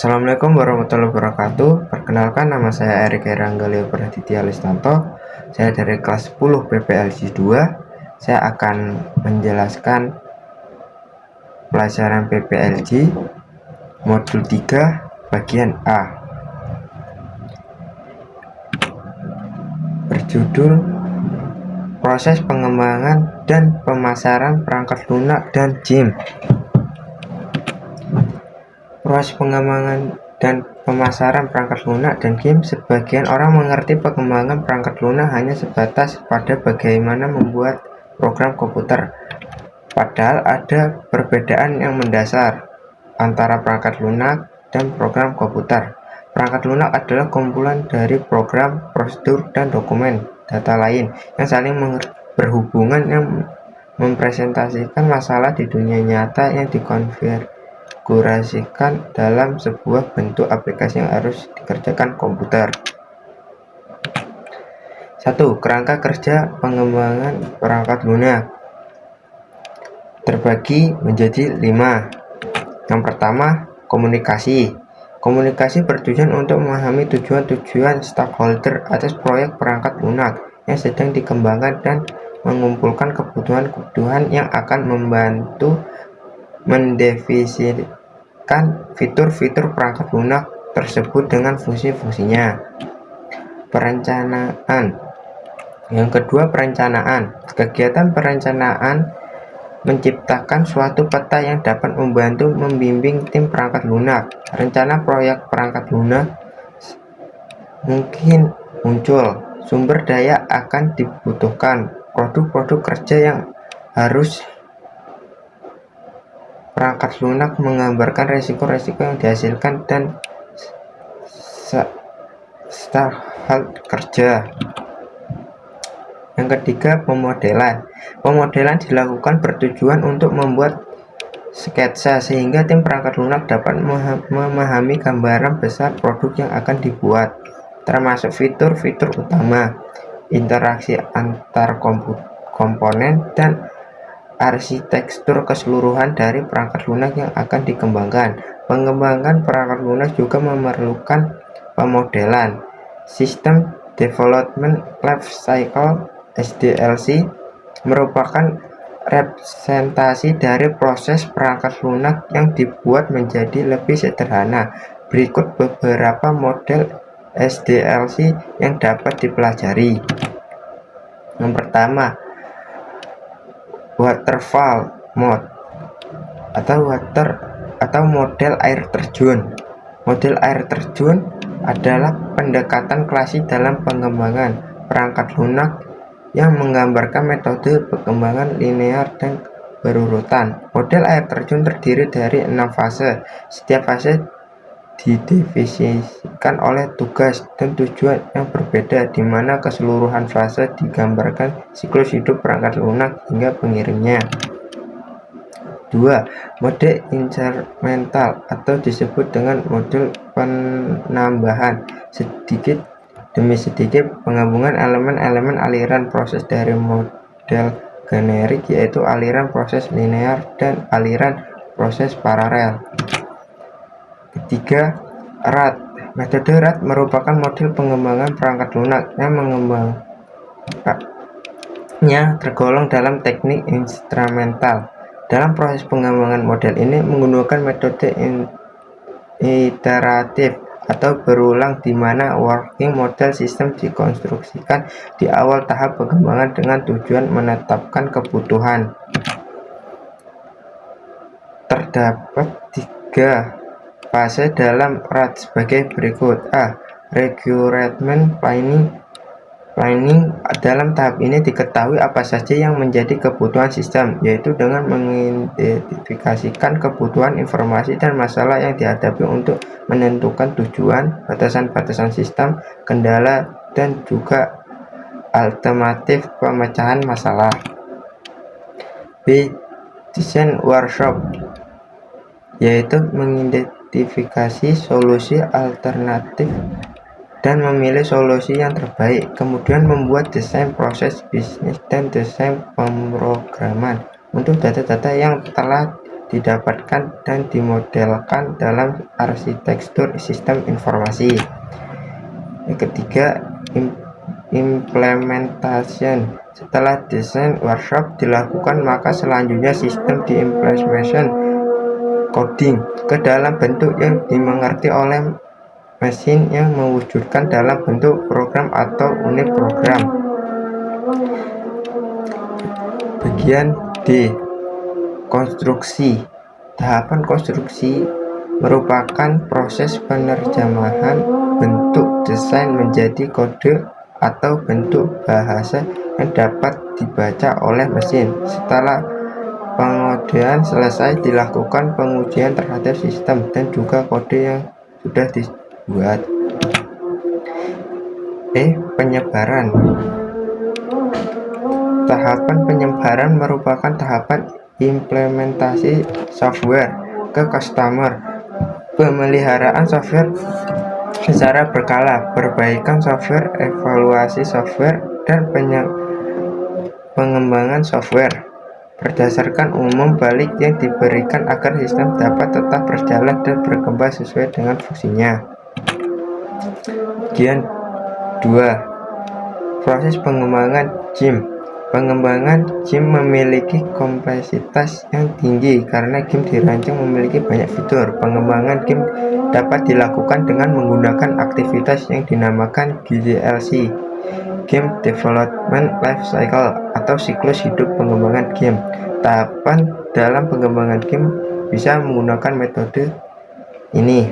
Assalamualaikum warahmatullahi wabarakatuh. Perkenalkan, nama saya Erik Heranggalio Praditya Listanto. Saya dari kelas 10 PPLG 2. Saya akan menjelaskan pelajaran PPLG modul 3 bagian A, berjudul proses pengembangan dan pemasaran perangkat lunak dan JIM. Proses pengembangan dan pemasaran perangkat lunak dan JIM. Sebagian orang mengerti pengembangan perangkat lunak hanya sebatas pada bagaimana membuat program komputer. Padahal ada perbedaan yang mendasar antara perangkat lunak dan program komputer. Perangkat lunak adalah kumpulan dari program, prosedur, dan dokumen data lain yang saling berhubungan yang mempresentasikan masalah di dunia nyata yang dikonfigurasikan dalam sebuah bentuk aplikasi yang harus dikerjakan komputer. 1. Kerangka kerja pengembangan perangkat lunak terbagi menjadi 5. Yang pertama, komunikasi. Komunikasi bertujuan untuk memahami tujuan-tujuan stakeholder atas proyek perangkat lunak yang sedang dikembangkan dan mengumpulkan kebutuhan-kebutuhan yang akan membantu mendefinisikan fitur-fitur perangkat lunak tersebut dengan fungsi-fungsinya. Perencanaan. Yang kedua, perencanaan. Kegiatan perencanaan menciptakan suatu peta yang dapat membantu membimbing tim perangkat lunak. Rencana proyek perangkat lunak mungkin muncul, sumber daya akan dibutuhkan, produk-produk kerja yang harus perangkat lunak menggambarkan resiko-resiko yang dihasilkan dan hal kerja. Yang ketiga, pemodelan. Pemodelan dilakukan bertujuan untuk membuat sketsa sehingga tim perangkat lunak dapat memahami gambaran besar produk yang akan dibuat, termasuk fitur-fitur utama, interaksi antar komponen, dan arsitektur keseluruhan dari perangkat lunak yang akan dikembangkan. Pengembangan perangkat lunak juga memerlukan pemodelan. Sistem Development Life Cycle (SDLC) merupakan representasi dari proses perangkat lunak yang dibuat menjadi lebih sederhana. Berikut beberapa model SDLC yang dapat dipelajari. Yang pertama, waterfall mode atau model air terjun. Model air terjun adalah pendekatan klasik dalam pengembangan perangkat lunak yang menggambarkan metode pengembangan linear dan berurutan. Model air terjun terdiri dari 6 fase. Setiap fase didefinisikan oleh tugas dan tujuan yang berbeda, di mana keseluruhan fase digambarkan siklus hidup perangkat lunak hingga pengirimnya. 2. Mode incremental atau disebut dengan model penambahan sedikit demi sedikit penggabungan elemen-elemen aliran proses dari model generik, yaitu aliran proses linear dan aliran proses paralel. Ketiga, RAT. Metode RAT merupakan model pengembangan perangkat lunak yang mengembangkannya tergolong dalam teknik instrumental. Dalam proses pengembangan model ini menggunakan metode iteratif atau berulang, di mana working model system dikonstruksikan di awal tahap pengembangan dengan tujuan menetapkan kebutuhan. Terdapat 3 fase dalam RAT sebagai berikut. A. Requirement Planning. Dalam tahap ini diketahui apa saja yang menjadi kebutuhan sistem, yaitu dengan mengidentifikasikan kebutuhan, informasi, dan masalah yang dihadapi untuk menentukan tujuan, batasan-batasan sistem, kendala, dan juga alternatif pemecahan masalah. B. Design Workshop, yaitu mengidentifikasi solusi alternatif dan memilih solusi yang terbaik, kemudian membuat desain proses bisnis dan desain pemrograman untuk data-data yang telah didapatkan dan dimodelkan dalam arsitektur sistem informasi. Yang ketiga, implementation. Setelah desain workshop dilakukan, maka selanjutnya sistem diimplementasi coding ke dalam bentuk yang dimengerti oleh mesin yang mewujudkan dalam bentuk program atau unit program. Bagian D. Konstruksi. Tahapan konstruksi merupakan proses penerjemahan bentuk desain menjadi kode atau bentuk bahasa yang dapat dibaca oleh mesin. Setelah pengodean selesai, dilakukan pengujian terhadap sistem dan juga kode yang sudah dibuat. Penyebaran. Tahapan penyebaran merupakan tahapan implementasi software ke customer, pemeliharaan software secara berkala, perbaikan software, evaluasi software, dan pengembangan software berdasarkan umum balik yang diberikan agar sistem dapat tetap berjalan dan berkembang sesuai dengan fungsinya. Bagian 2. Proses pengembangan game. Pengembangan game memiliki kompleksitas yang tinggi karena game dirancang memiliki banyak fitur. Pengembangan game dapat dilakukan dengan menggunakan aktivitas yang dinamakan GDLC, Game Development Life Cycle, atau siklus hidup pengembangan game. Tahapan dalam pengembangan game bisa menggunakan metode ini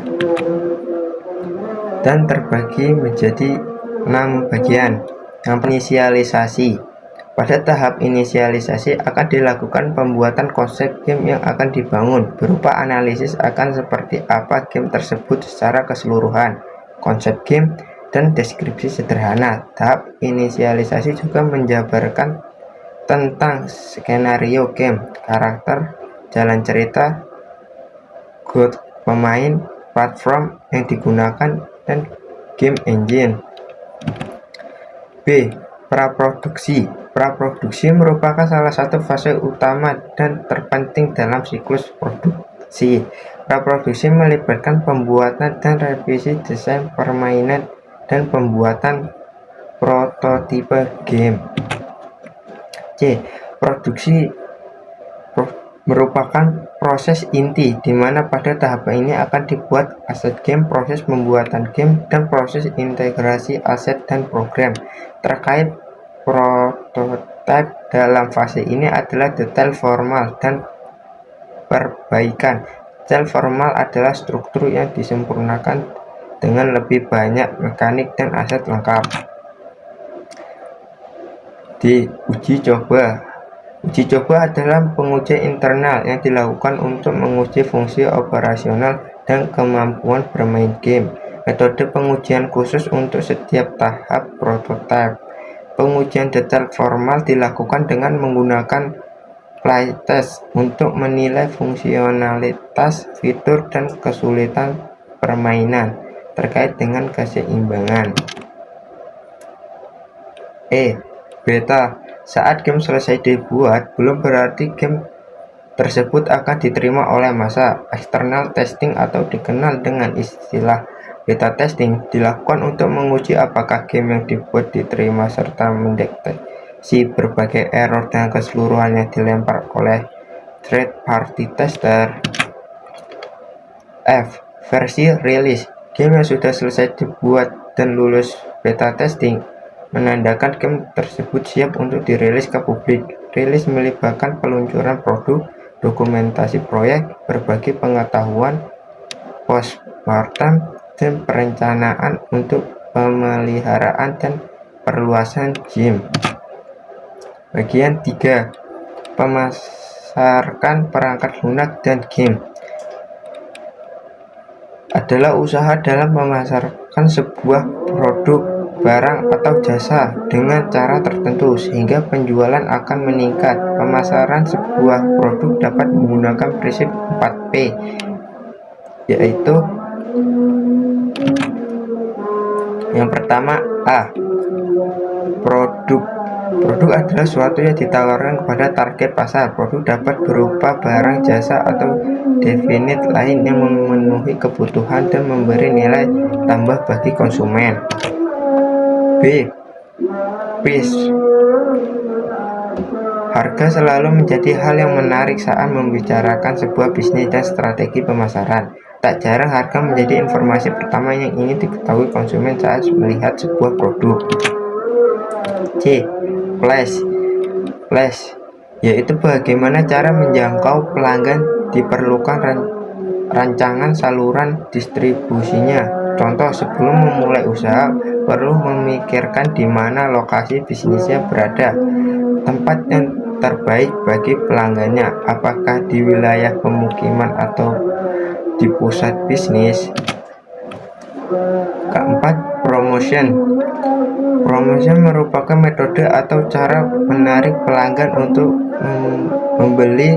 dan terbagi menjadi 6 bagian. Yang inisialisasi. Pada tahap inisialisasi akan dilakukan pembuatan konsep game yang akan dibangun, berupa analisis akan seperti apa game tersebut secara keseluruhan, konsep game, dan deskripsi sederhana. Tahap inisialisasi juga menjabarkan tentang skenario game, karakter, jalan cerita, growth pemain, platform yang digunakan, dan game engine. B. Praproduksi. Praproduksi merupakan salah satu fase utama dan terpenting dalam siklus produksi. Praproduksi melibatkan pembuatan dan revisi desain permainan dan pembuatan prototipe game. C. Produksi merupakan proses inti di mana pada tahapan ini akan dibuat aset game, proses pembuatan game, dan proses integrasi aset dan program. Terkait prototipe, dalam fase ini adalah detail formal dan perbaikan. Detail formal adalah struktur yang disempurnakan dengan lebih banyak mekanik dan aset lengkap. D. Uji coba. Uji coba adalah pengujian internal yang dilakukan untuk menguji fungsi operasional dan kemampuan bermain game. Metode pengujian khusus untuk setiap tahap prototipe. Pengujian detail formal dilakukan dengan menggunakan playtest untuk menilai fungsionalitas, fitur, dan kesulitan permainan terkait dengan keseimbangan. Beta. Saat game selesai dibuat, belum berarti game tersebut akan diterima oleh massa. External testing atau dikenal dengan istilah beta testing dilakukan untuk menguji apakah game yang dibuat diterima serta mendeteksi berbagai error dan keseluruhannya dilempar oleh third party tester. F. Versi rilis. Game yang sudah selesai dibuat dan lulus beta testing menandakan game tersebut siap untuk dirilis ke publik. Rilis melibatkan peluncuran produk, dokumentasi proyek, berbagi pengetahuan, postmortem, dan perencanaan untuk pemeliharaan dan perluasan game. Bagian 3. Pemasarkan perangkat lunak dan game. Adalah usaha dalam memasarkan sebuah produk, barang, atau jasa dengan cara tertentu sehingga penjualan akan meningkat. Pemasaran sebuah produk dapat menggunakan prinsip 4P, yaitu yang pertama A. Produk Produk adalah sesuatu yang ditawarkan kepada target pasar. Produk dapat berupa barang, jasa, atau definit lain yang memenuhi kebutuhan dan memberi nilai tambah bagi konsumen. B. Price. Harga selalu menjadi hal yang menarik saat membicarakan sebuah bisnis dan strategi pemasaran. Tak jarang harga menjadi informasi pertama yang ingin diketahui konsumen saat melihat sebuah produk. C. Price, yaitu bagaimana cara menjangkau pelanggan. Diperlukan rancangan saluran distribusinya. Contoh, sebelum memulai usaha, perlu memikirkan di mana lokasi bisnisnya berada, tempat yang terbaik bagi pelanggannya, apakah di wilayah pemukiman atau di pusat bisnis. Keempat, promotion. Promotion merupakan metode atau cara menarik pelanggan untuk membeli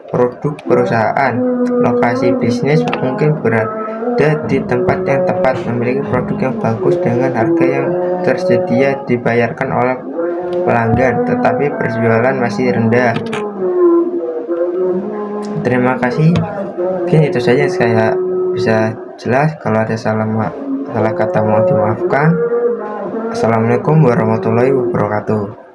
produk perusahaan. Lokasi bisnis mungkin berada di tempat yang tepat, memiliki produk yang bagus dengan harga yang tersedia dibayarkan oleh pelanggan, tetapi penjualan masih rendah. Terima kasih. Mungkin itu saja yang saya bisa jelas. Kalau ada salah kata mohon dimaafkan. Assalamualaikum warahmatullahi wabarakatuh.